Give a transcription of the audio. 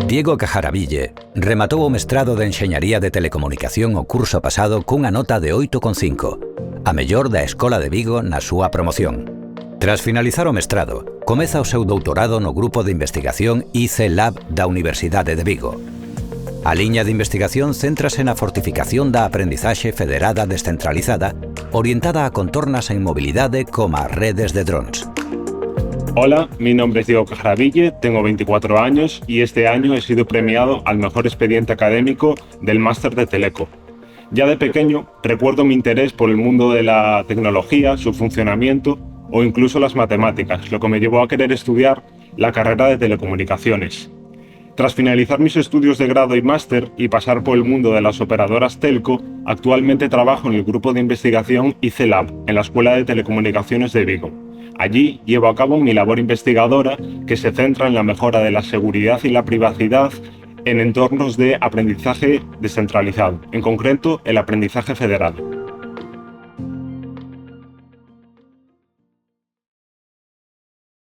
Diego Cajaraville rematou o mestrado de Enxeñaría de Telecomunicación o curso pasado cunha nota de 8,5, a mellor da Escola de Vigo na súa promoción. Tras finalizar o mestrado, comeza o seu doutorado no Grupo de Investigación IC Lab da Universidade de Vigo. A liña de investigación céntrase na fortificación da aprendizaxe federada descentralizada, orientada a contornas en mobilidade como as redes de drones. Hola, mi nombre es Diego Cajaraville, tengo 24 años y este año he sido premiado al mejor expediente académico del máster de Teleco. Ya de pequeño recuerdo mi interés por el mundo de la tecnología, su funcionamiento o incluso las matemáticas, lo que me llevó a querer estudiar la carrera de telecomunicaciones. Tras finalizar mis estudios de grado y máster y pasar por el mundo de las operadoras telco, actualmente trabajo en el grupo de investigación IC Lab, en la Escuela de Telecomunicaciones de Vigo. Allí llevo a cabo mi labor investigadora que se centra en la mejora de la seguridad y la privacidad en entornos de aprendizaje descentralizado, en concreto el aprendizaje federado.